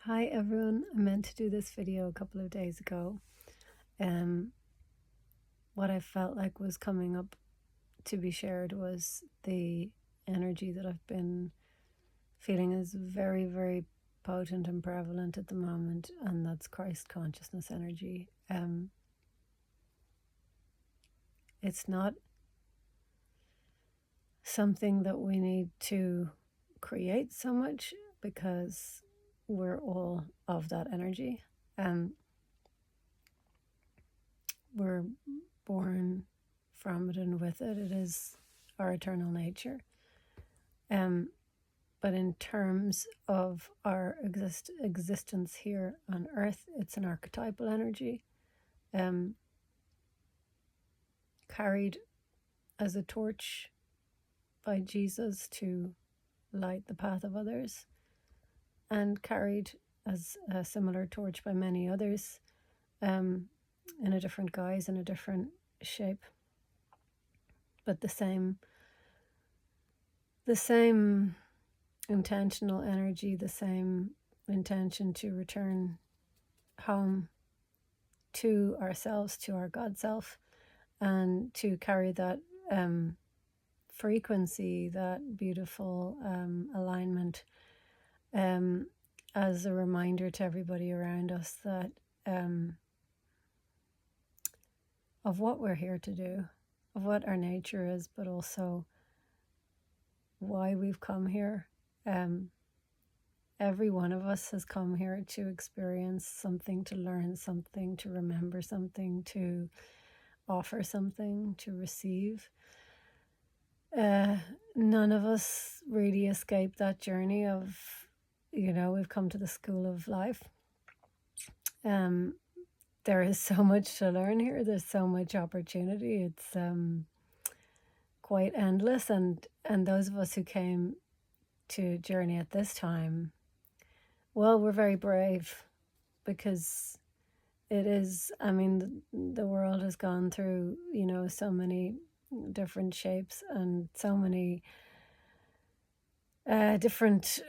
Hi everyone, I meant to do this video a couple of days ago. What I felt like was coming up to be shared was the energy that I've been feeling is very, very potent and prevalent at the moment, and that's Christ consciousness energy. It's not something that we need to create so much because we're all of that energy. We're born from it and with it. It is our eternal nature. But in terms of our existence here on earth, it's an archetypal energy, carried as a torch by Jesus to light the path of others, and carried as a similar torch by many others, in a different guise, in a different shape, but the same intentional energy, the same intention to return home to ourselves, to our God self, and to carry that frequency, that beautiful alignment, as a reminder to everybody around us that of what we're here to do, of what our nature is, but also why we've come here. Every one of us has come here to experience something, to learn something, to remember something, to offer something, to receive. None of us really escape that journey of, we've come to the school of life. There is so much to learn here. There's so much opportunity. It's quite endless. And those of us who came to journey at this time, well, we're very brave, because it is, the world has gone through, so many different shapes and so many different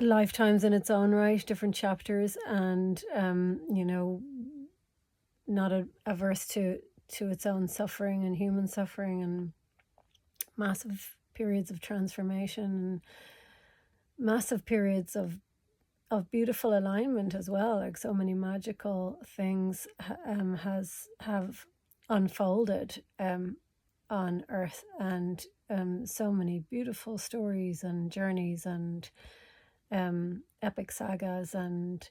lifetimes in its own right, different chapters, and not averse to its own suffering and human suffering and massive periods of transformation and massive periods of beautiful alignment as well. Like, so many magical things have unfolded on earth, and so many beautiful stories and journeys and epic sagas, and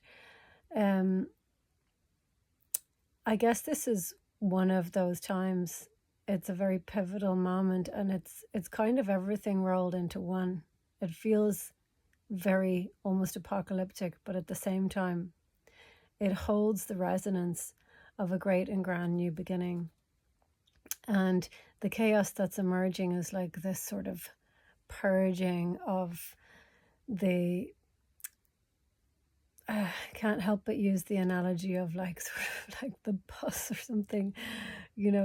I guess this is one of those times. It's a very pivotal moment, and it's kind of everything rolled into one. It feels very almost apocalyptic, but at the same time it holds the resonance of a great and grand new beginning. And the chaos that's emerging is like this sort of purging of the can't help but use the analogy of like sort of like the bus or something,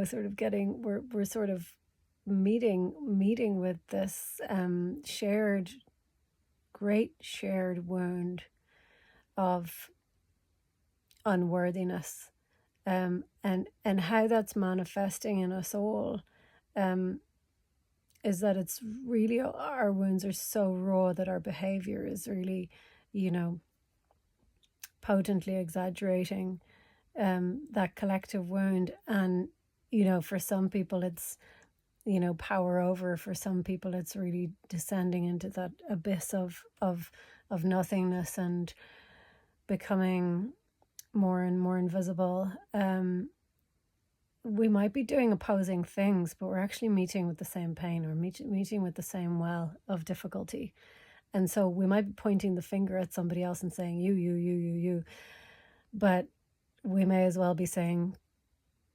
sort of getting, we're sort of meeting with this great shared wound of unworthiness, and how that's manifesting in us all is that it's really, our wounds are so raw that our behavior is really, potently exaggerating that collective wound. And for some people it's power over. For some people it's really descending into that abyss of nothingness and becoming more and more invisible. We might be doing opposing things, but we're actually meeting with the same pain, or meeting with the same well of difficulty. And so we might be pointing the finger at somebody else and saying you, but we may as well be saying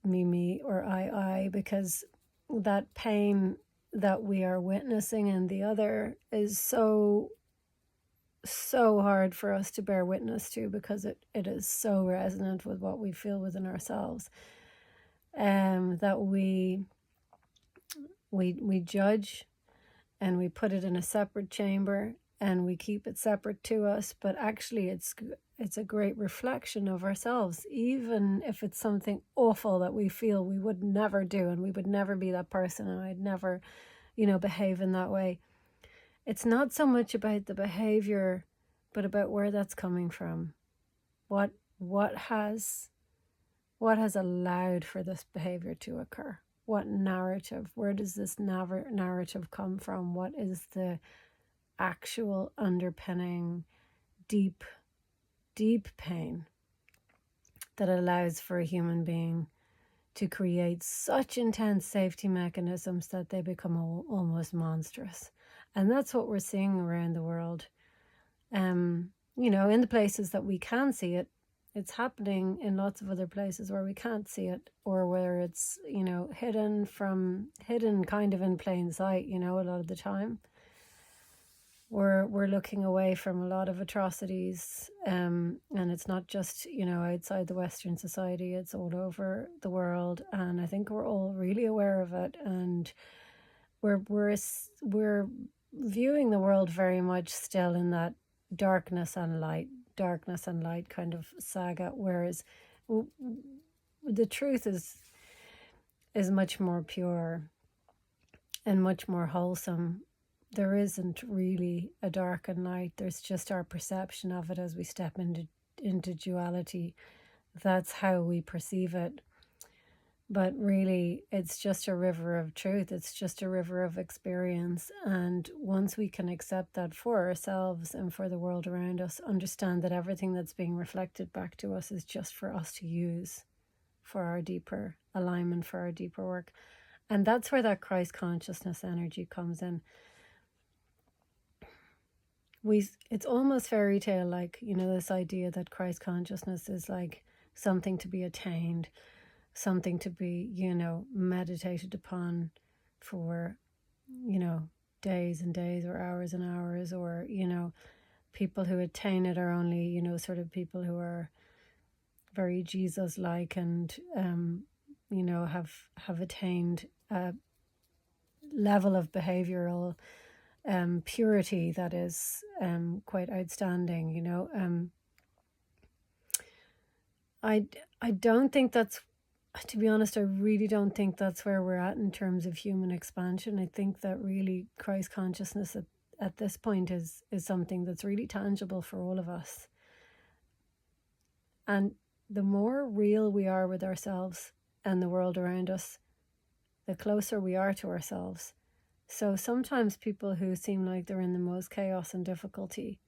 me, or I, because that pain that we are witnessing in the other is so hard for us to bear witness to, because it is so resonant with what we feel within ourselves, that we judge, and we put it in a separate chamber, and we keep it separate to us. But actually it's a great reflection of ourselves, even if it's something awful that we feel we would never do, and we would never be that person, and I'd never, behave in that way. It's not so much about the behavior, but about where that's coming from. What has allowed for this behavior to occur? What narrative? Where does this narrative come from? What is the actual underpinning deep pain that allows for a human being to create such intense safety mechanisms that they become almost monstrous? And that's what we're seeing around the world. In the places that we can see it, it's happening in lots of other places where we can't see it, or where it's, hidden kind of in plain sight, a lot of the time. We're looking away from a lot of atrocities, and it's not just, outside the Western society, it's all over the world. And I think we're all really aware of it, and we're viewing the world very much still in that darkness and light kind of saga, whereas the truth is much more pure and much more wholesome. There isn't really a dark and light. There's just our perception of it as we step into duality. That's how we perceive it. But really, it's just a river of truth. It's just a river of experience. And once we can accept that for ourselves and for the world around us, understand that everything that's being reflected back to us is just for us to use for our deeper alignment, for our deeper work. And that's where that Christ consciousness energy comes in. It's almost fairy tale like, this idea that Christ consciousness is like something to be attained, something to be, meditated upon for, days and days or hours and hours, or, people who attain it are only, sort of people who are very Jesus-like and, have attained a level of behavioral purity that is quite outstanding. I don't think that's, to be honest, I really don't think that's where we're at in terms of human expansion. I think that really Christ consciousness at this point is something that's really tangible for all of us. And the more real we are with ourselves and the world around us, the closer we are to ourselves. So sometimes people who seem like they're in the most chaos and difficulty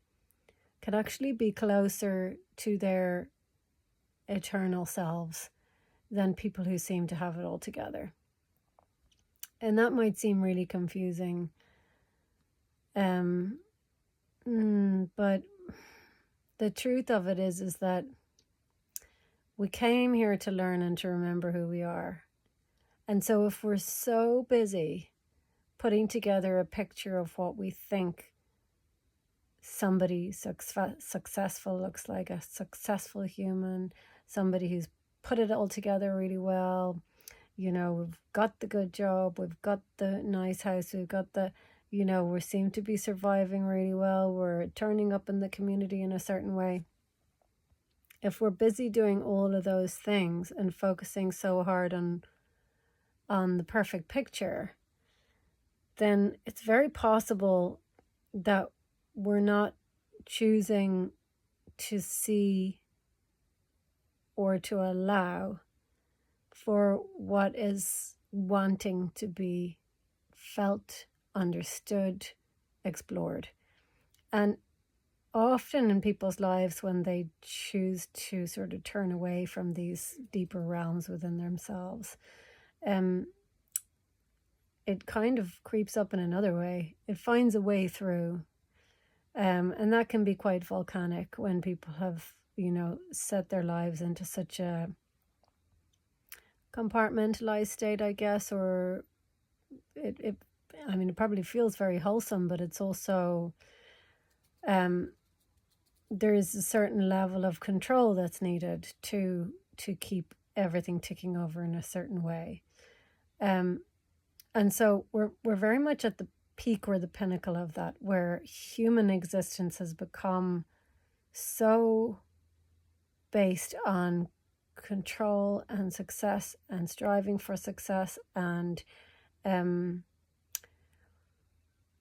can actually be closer to their eternal selves than people who seem to have it all together. And that might seem really confusing. But the truth of it is that we came here to learn and to remember who we are. And so if we're so busy putting together a picture of what we think somebody successful looks like, a successful human, somebody who's put it all together really well, we've got the good job, we've got the nice house, we've got the, we seem to be surviving really well, we're turning up in the community in a certain way. If we're busy doing all of those things and focusing so hard on the perfect picture, then it's very possible that we're not choosing to see or to allow for what is wanting to be felt, understood, explored. And often in people's lives, when they choose to sort of turn away from these deeper realms within themselves, it kind of creeps up in another way. It finds a way through. And that can be quite volcanic when people have, set their lives into such a compartmentalized state, I guess, or it probably feels very wholesome, but it's also, there is a certain level of control that's needed to keep everything ticking over in a certain way. And so we're very much at the peak or the pinnacle of that, where human existence has become so based on control and success and striving for success and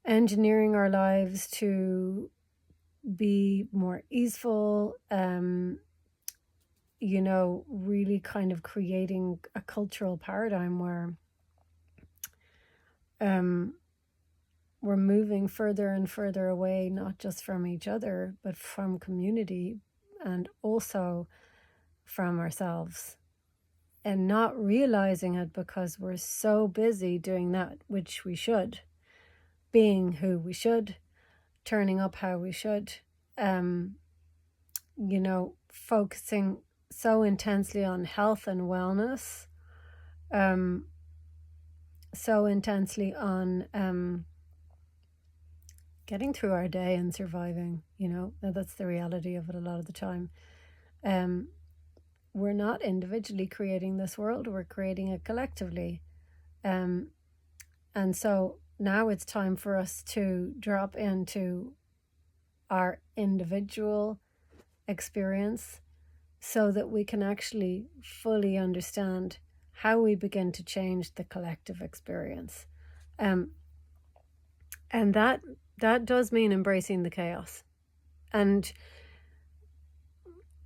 engineering our lives to be more easeful, really kind of creating a cultural paradigm where we're moving further and further away, not just from each other, but from community and also from ourselves, and not realizing it because we're so busy doing that which we should, being who we should, turning up how we should, focusing so intensely on health and wellness, so intensely on getting through our day and surviving. That's the reality of it a lot of the time. We're not individually creating this world, we're creating it collectively. And so now it's time for us to drop into our individual experience so that we can actually fully understand how we begin to change the collective experience. And that does mean embracing the chaos. And,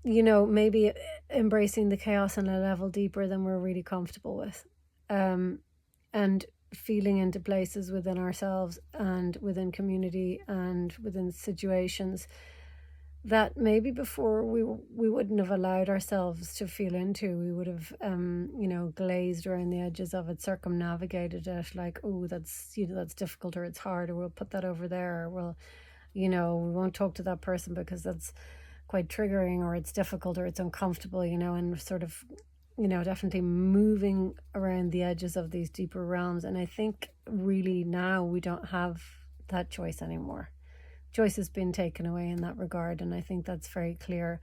maybe embracing the chaos on a level deeper than we're really comfortable with. And feeling into places within ourselves and within community and within situations that maybe before we wouldn't have allowed ourselves to feel into. We would have glazed around the edges of it, circumnavigated it, like, oh, that's difficult, or it's hard, or we'll put that over there, or we'll we won't talk to that person because that's quite triggering, or it's difficult, or it's uncomfortable, and sort of definitely moving around the edges of these deeper realms. And I think really now we don't have that choice anymore. Choice has been taken away in that regard, and I think that's very clear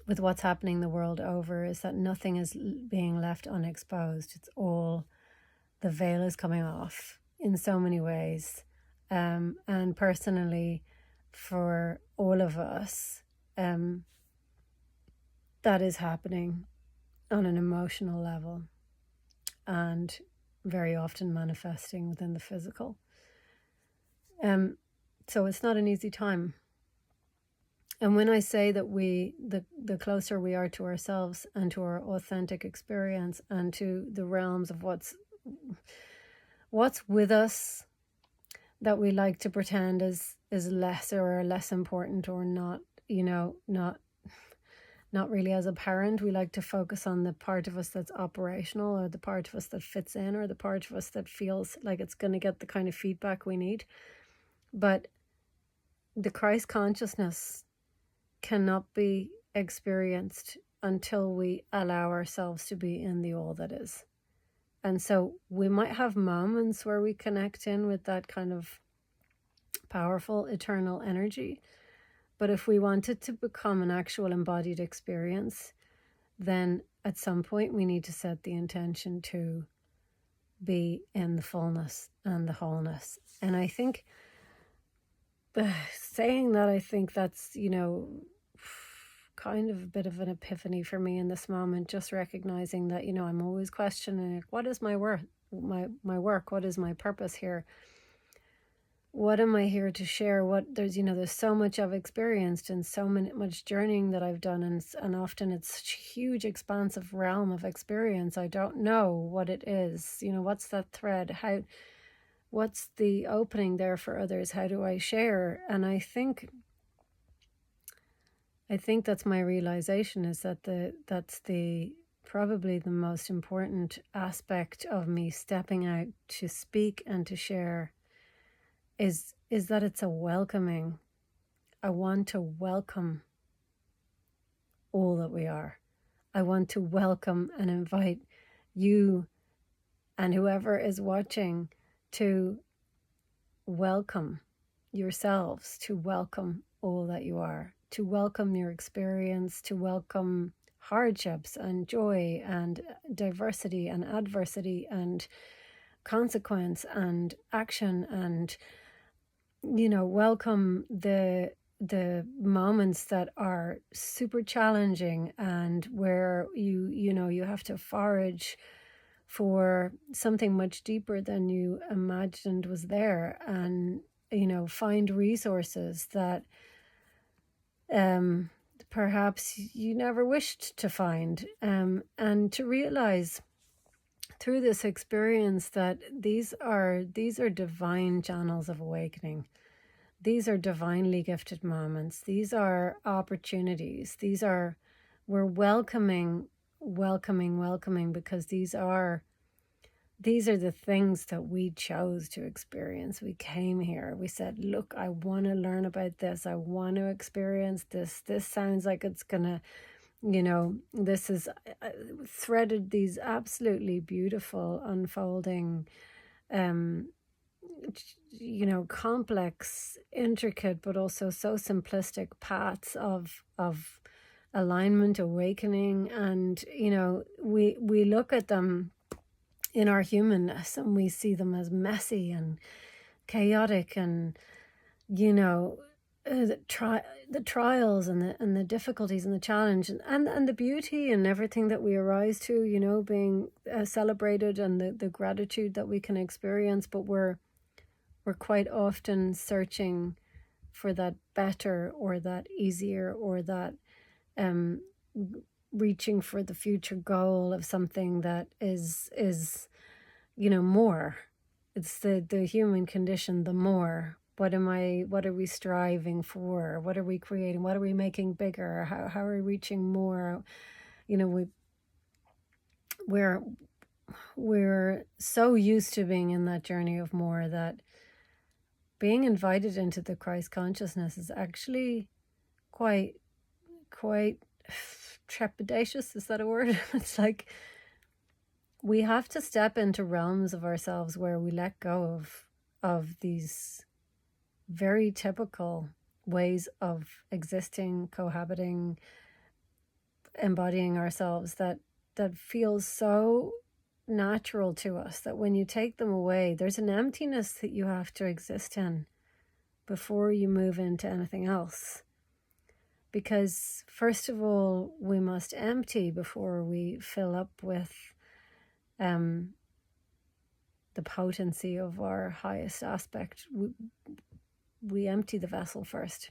with what's happening the world over, is that nothing is being left unexposed. It's all, the veil is coming off in so many ways. And personally, for all of us, that is happening on an emotional level and very often manifesting within the physical. So it's not an easy time. And when I say that the closer we are to ourselves and to our authentic experience and to the realms of what's with us, that we like to pretend is lesser or less important, or not, not really as apparent. We like to focus on the part of us that's operational, or the part of us that fits in, or the part of us that feels like it's going to get the kind of feedback we need. But the Christ consciousness cannot be experienced until we allow ourselves to be in the all that is. And so we might have moments where we connect in with that kind of powerful eternal energy. But if we want it to become an actual embodied experience, then at some point we need to set the intention to be in the fullness and the wholeness. And I think saying that, I think that's, kind of a bit of an epiphany for me in this moment, just recognizing that, I'm always questioning, what is my work? What is my purpose here? What am I here to share? There's so much I've experienced and so much journeying that I've done, and often it's such a huge expansive realm of experience. I don't know what it is. What's that thread? What's the opening there for others? How do I share? And I think that's my realization, is that that's probably the most important aspect of me stepping out to speak and to share, is that it's a welcoming. I want to welcome all that we are. I want to welcome and invite you and whoever is watching to welcome yourselves, to welcome all that you are, to welcome your experience, to welcome hardships and joy and diversity and adversity and consequence and action, and welcome the the moments that are super challenging, and where you have to forage for something much deeper than you imagined was there, and find resources that perhaps you never wished to find, and to realize through this experience that these are divine channels of awakening. These are divinely gifted moments. These are opportunities. We're welcoming, because these are the things that we chose to experience. We came here. We said, look, I want to learn about this. I want to experience this. This sounds like it's going to, this is threaded these absolutely beautiful, unfolding, complex, intricate, but also so simplistic paths of alignment, awakening. And, we look at them in our humanness, and we see them as messy and chaotic, and the trials and the difficulties and the challenge, and the beauty and everything that we arise to, being celebrated, and the gratitude that we can experience. But we're quite often searching for that better, or that easier, or that reaching for the future goal of something that is more. It's the human condition. The more. What are we striving for? What are we creating? What are we making bigger? How are we reaching more? We're so used to being in that journey of more, that being invited into the Christ consciousness is actually quite trepidatious. Is that a word? It's like we have to step into realms of ourselves where we let go of these very typical ways of existing, cohabiting, embodying ourselves, that feels so natural to us, that when you take them away, there's an emptiness that you have to exist in before you move into anything else. Because first of all, we must empty before we fill up with the potency of our highest aspect. We empty the vessel first.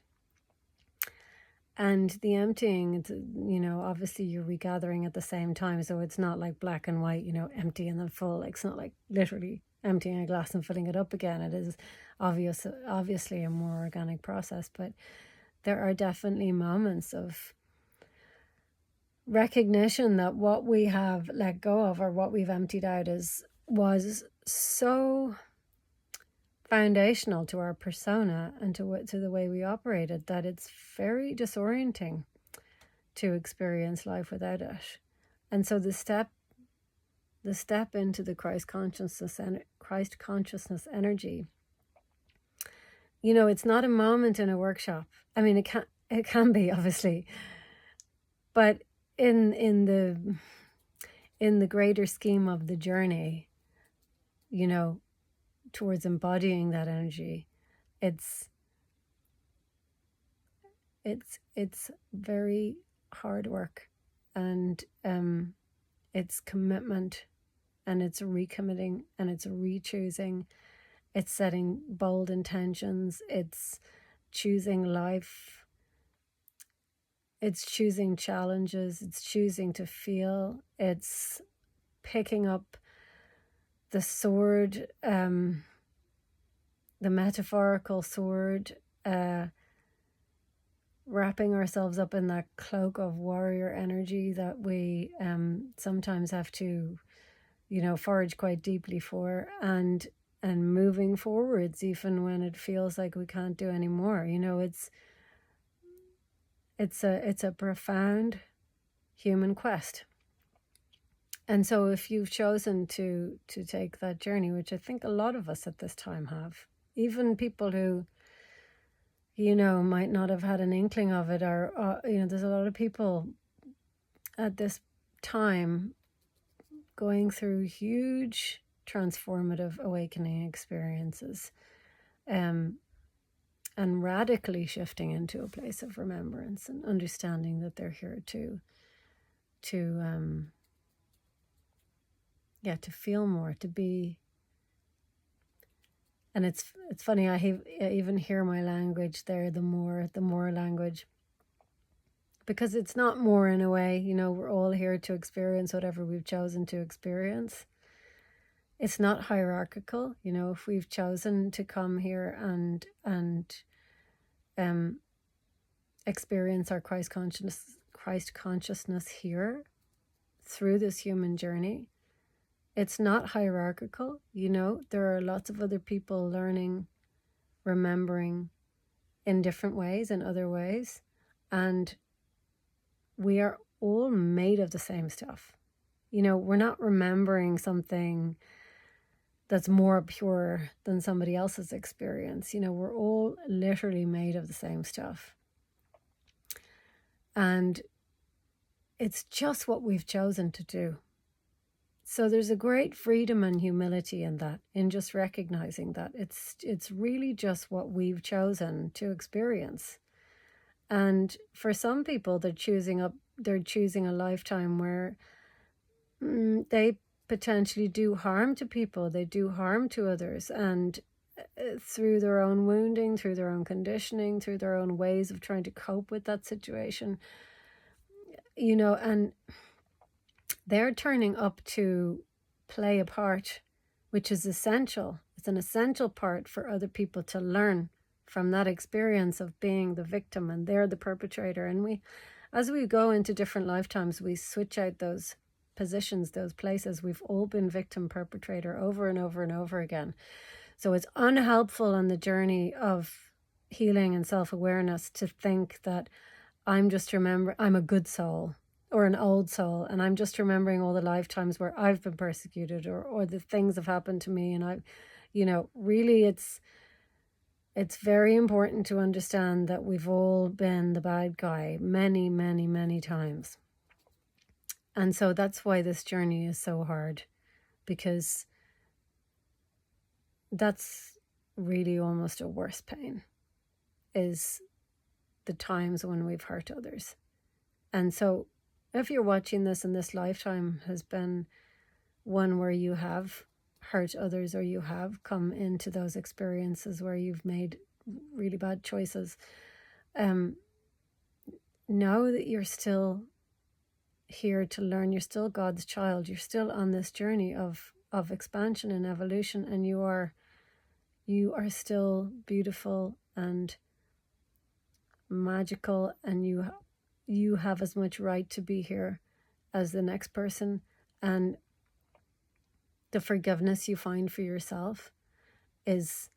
And the emptying, obviously you're regathering at the same time. So it's not like black and white, empty and then full. It's not like literally emptying a glass and filling it up again. It is obviously a more organic process. But there are definitely moments of recognition that what we have let go of, or what we've emptied out, was so foundational to our persona and to the way we operated, that it's very disorienting to experience life without it. And so the step into the Christ consciousness energy, it's not a moment in a workshop. I mean, it can be, obviously, but in the greater scheme of the journey, towards embodying that energy, it's very hard work, and it's commitment, and it's recommitting, and it's re-choosing. It's setting bold intentions. It's choosing life. It's choosing challenges. It's choosing to feel. It's picking up the sword, the metaphorical sword, wrapping ourselves up in that cloak of warrior energy that we sometimes have to, forage quite deeply for, and moving forwards even when it feels like we can't do any more. It's a profound human quest. And so if you've chosen to take that journey, which I think a lot of us at this time have, even people who, might not have had an inkling of it, or, there's a lot of people at this time going through huge transformative awakening experiences. And and radically shifting into a place of remembrance and understanding that they're here to feel more, to be. And it's funny, I even hear my language there, the more language, because it's not more in a way, we're all here to experience whatever we've chosen to experience. It's not hierarchical, if we've chosen to come here and experience our Christ consciousness here through this human journey. It's not hierarchical, there are lots of other people learning, remembering in different ways, in other ways, and we are all made of the same stuff. We're not remembering something that's more pure than somebody else's experience. We're all literally made of the same stuff. And it's just what we've chosen to do. So there's a great freedom and humility in that, in just recognizing that it's really just what we've chosen to experience. And for some people, they're choosing a lifetime where they potentially do harm to people, they do harm to others, and through their own wounding, through their own conditioning, through their own ways of trying to cope with that situation, and they're turning up to play a part, which is essential. It's an essential part for other people to learn from that experience of being the victim, and they're the perpetrator. And as we go into different lifetimes, we switch out those positions, those places. We've all been victim, perpetrator over and over and over again. So it's unhelpful on the journey of healing and self-awareness to think that I'm a good soul or an old soul, and I'm just remembering all the lifetimes where I've been persecuted or the things have happened to me. And really it's very important to understand that we've all been the bad guy many, many, many times. And so that's why this journey is so hard, because that's really almost a worse pain, is the times when we've hurt others. And so if you're watching this and this lifetime has been one where you have hurt others, or you have come into those experiences where you've made really bad choices, know that you're still here to learn. You're still God's child. You're still on this journey of expansion and evolution, and you are still beautiful and magical, and you have as much right to be here as the next person. And the forgiveness you find for yourself is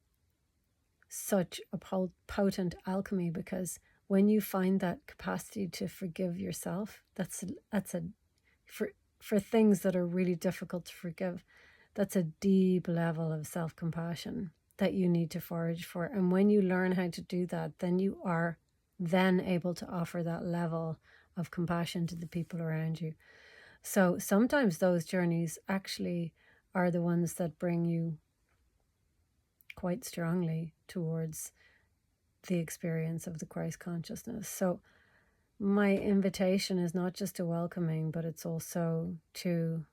such a potent alchemy, because when you find that capacity to forgive yourself, that's for things that are really difficult to forgive, that's a deep level of self-compassion that you need to forage for. And when you learn how to do that, then you are then able to offer that level of compassion to the people around you. So sometimes those journeys actually are the ones that bring you quite strongly towards the experience of the Christ consciousness. So my invitation is not just to welcoming, but it's also to,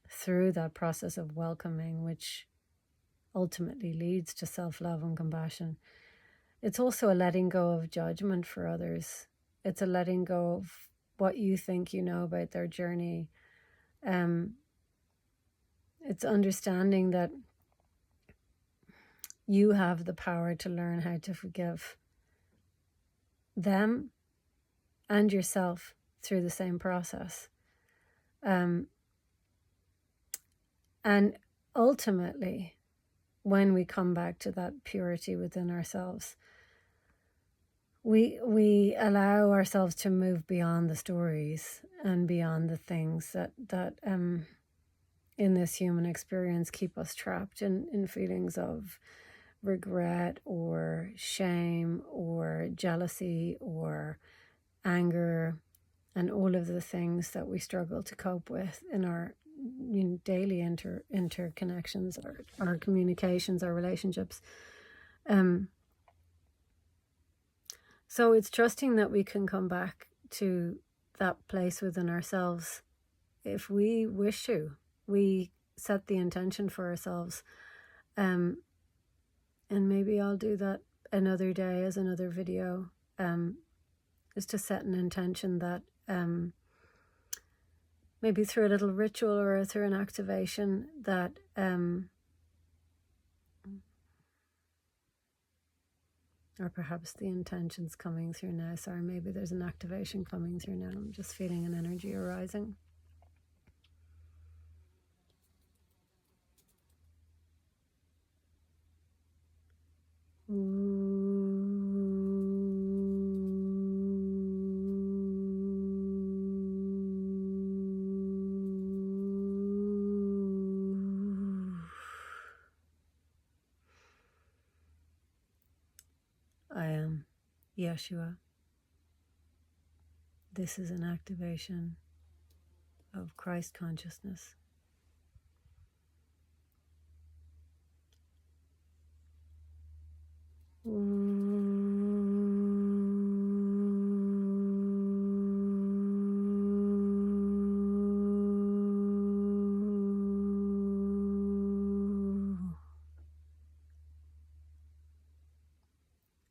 through that process of welcoming, which ultimately leads to self-love and compassion, it's also a letting go of judgment for others. It's a letting go of what you think you know about their journey. It's understanding that you have the power to learn how to forgive them and yourself through the same process. And ultimately, when we come back to that purity within ourselves, we allow ourselves to move beyond the stories and beyond the things that in this human experience keep us trapped in feelings of regret or shame or jealousy or anger, and all of the things that we struggle to cope with in our daily interconnections, our communications, our relationships. So it's trusting that we can come back to that place within ourselves if we wish to. We set the intention for ourselves. And maybe I'll do that another day as another video, is to set an intention that maybe through a little ritual or through an activation that or perhaps the intention's coming through now. Sorry, maybe there's an activation coming through now. I'm just feeling an energy arising. I am Yeshua. This is an activation of Christ consciousness.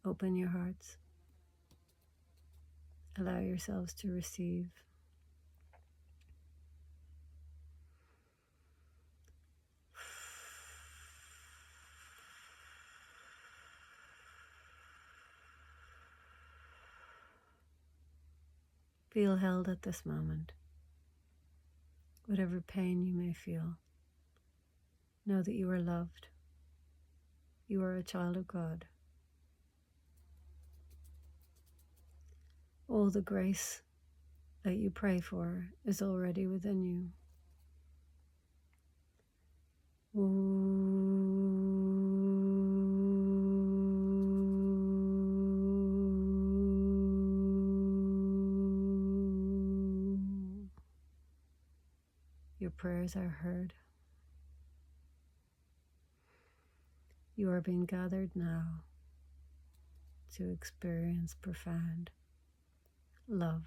Open your hearts. Allow yourselves to receive. Feel held at this moment. Whatever pain you may feel, know that you are loved. You are a child of God. All the grace that you pray for is already within you. Your prayers are heard. You are being gathered now to experience profound love.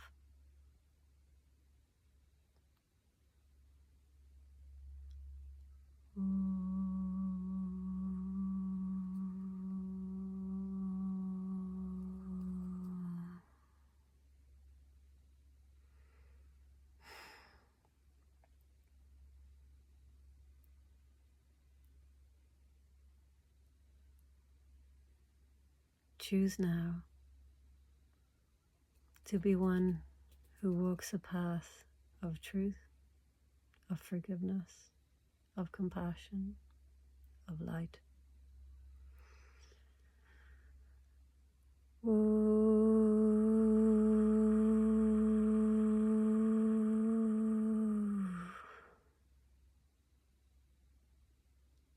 Choose now to be one who walks a path of truth, of forgiveness, of compassion, of light.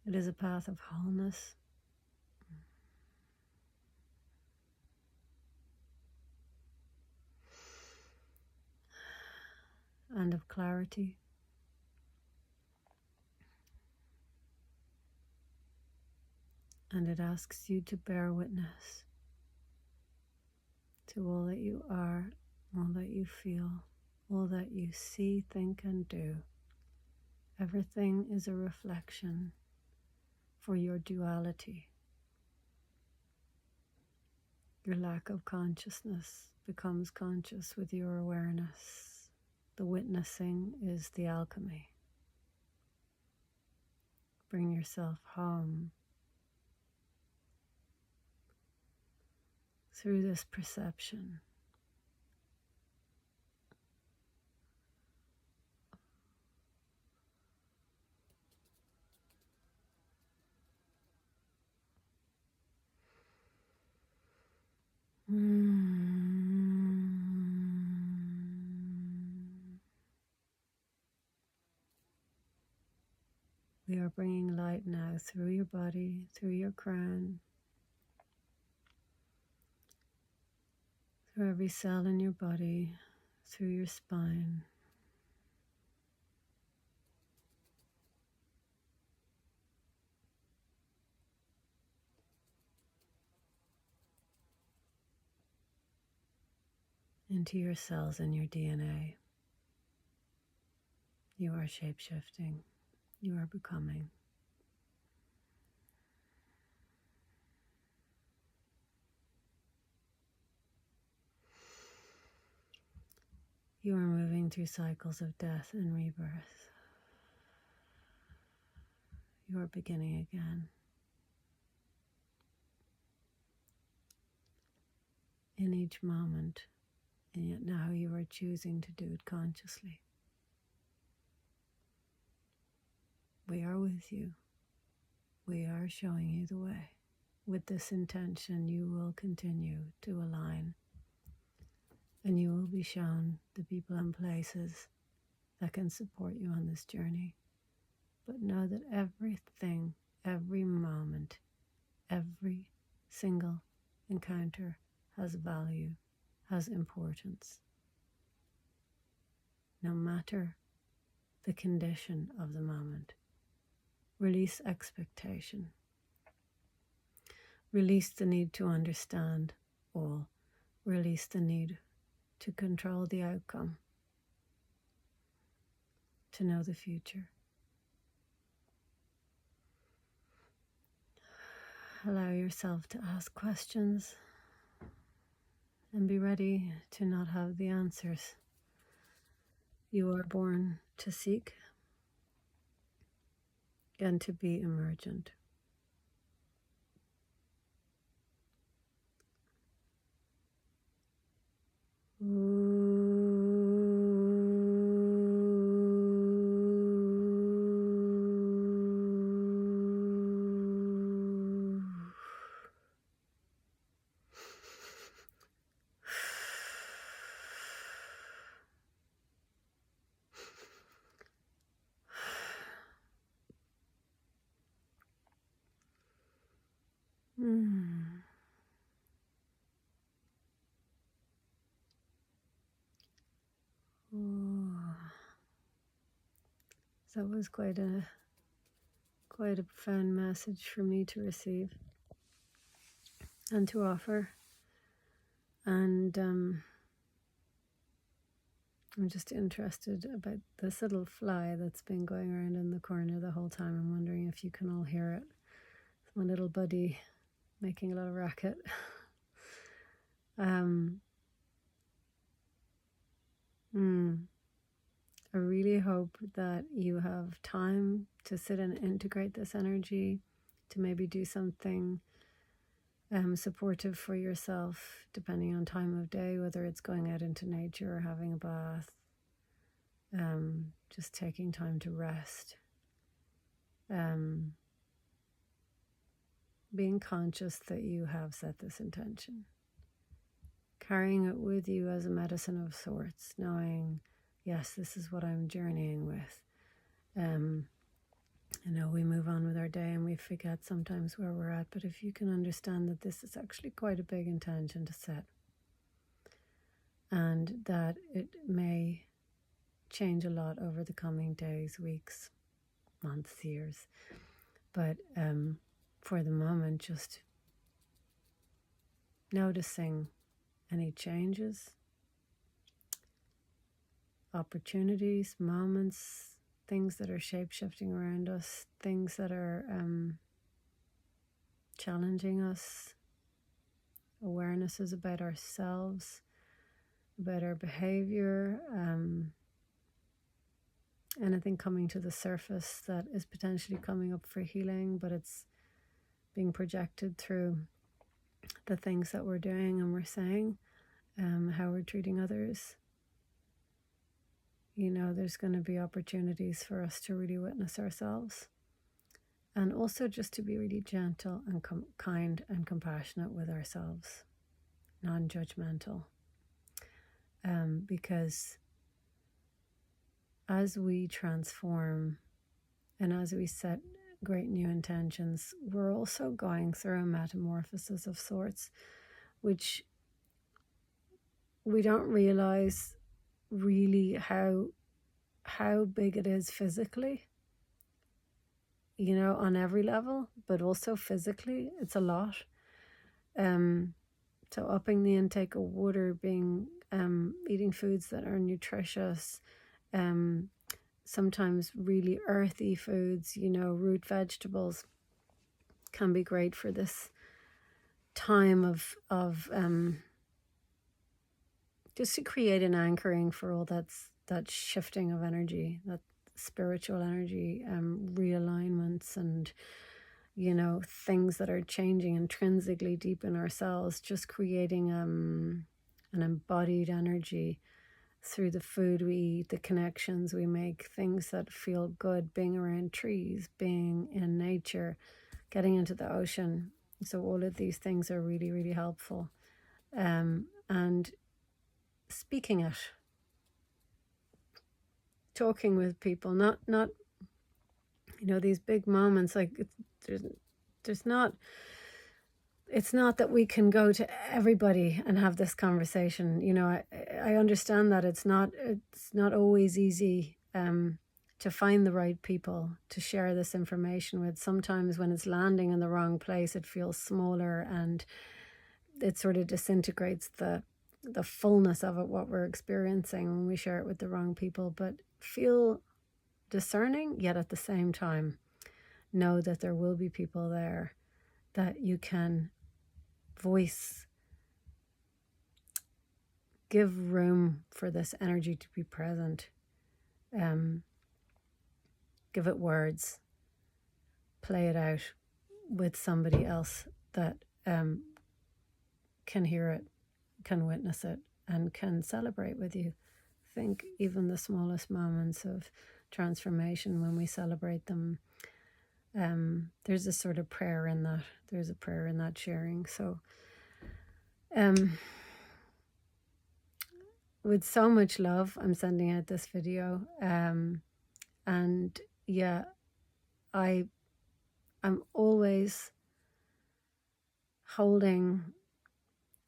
It is a path of wholeness, and of clarity. And it asks you to bear witness to all that you are, all that you feel, all that you see, think, and do. Everything is a reflection for your duality. Your lack of consciousness becomes conscious with your awareness. The witnessing is the alchemy. Bring yourself home through this perception. We are bringing light now through your body, through your crown, through every cell in your body, through your spine. into your cells and your DNA. You are shape-shifting. You are becoming. You are moving through cycles of death and rebirth. You are beginning again. In each moment, and yet now you are choosing to do it consciously. We are with you. We are showing you the way. With this intention, you will continue to align, and you will be shown the people and places that can support you on this journey. But know that everything, every moment, every single encounter has value, has importance. No matter the condition of the moment, release expectation. Release the need to understand all. Release the need to control the outcome, to know the future. Allow yourself to ask questions and be ready to not have the answers. You are born to seek and to be emergent. That was quite a profound message for me to receive and to offer. And I'm just interested about this little fly that's been going around in the corner the whole time. I'm wondering if you can all hear it. It's my little buddy making a lot of racket. I really hope that you have time to sit and integrate this energy, to maybe do something supportive for yourself, depending on time of day, whether it's going out into nature or having a bath, just taking time to rest, being conscious that you have set this intention, carrying it with you as a medicine of sorts, knowing, yes, this is what I'm journeying with. I know we move on with our day and we forget sometimes where we're at, but if you can understand that this is actually quite a big intention to set, and that it may change a lot over the coming days, weeks, months, years, but for the moment, just noticing any changes, opportunities, moments, things that are shape-shifting around us, things that are challenging us, awarenesses about ourselves, about our behavior, anything coming to the surface that is potentially coming up for healing, but it's being projected through the things that we're doing and we're saying, how we're treating others. You know, there's going to be opportunities for us to really witness ourselves, and also just to be really gentle and kind and compassionate with ourselves, non-judgmental, because as we transform and as we set great new intentions, we're also going through a metamorphosis of sorts, which we don't realize really how big it is physically, you know, on every level, but also physically it's a lot. So upping the intake of water, being foods that are nutritious, sometimes really earthy foods, root vegetables can be great for this time of just to create an anchoring for all that shifting of energy, that spiritual energy, realignments, and things that are changing intrinsically deep in ourselves, just creating an embodied energy through the food we eat, the connections we make, things that feel good, being around trees, being in nature, getting into the ocean. So all of these things are really, really helpful. And speaking it, talking with people, not these big moments, like there's not, it's not that we can go to everybody and have this conversation. I understand that it's not always easy to find the right people to share this information with. Sometimes when it's landing in the wrong place, it feels smaller and it sort of disintegrates the fullness of it, what we're experiencing, when we share it with the wrong people. But feel discerning, yet at the same time know that there will be people there that you can voice, give room for this energy to be present, give it words, play it out with somebody else that can hear it, can witness it, and can celebrate with you. I think even the smallest moments of transformation, when we celebrate them, there's a sort of prayer in that. There's a prayer in that sharing. So with so much love, I'm sending out this video. And yeah, I'm always holding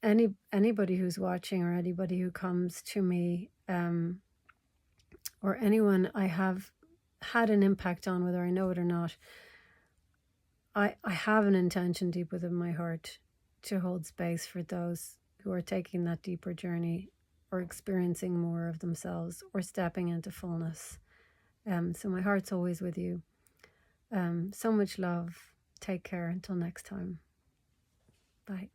anybody who's watching, or anybody who comes to me, or anyone I have had an impact on, whether I know it or not. I have an intention deep within my heart to hold space for those who are taking that deeper journey, or experiencing more of themselves, or stepping into fullness. So my heart's always with you. So much love. Take care. Until next time. Bye.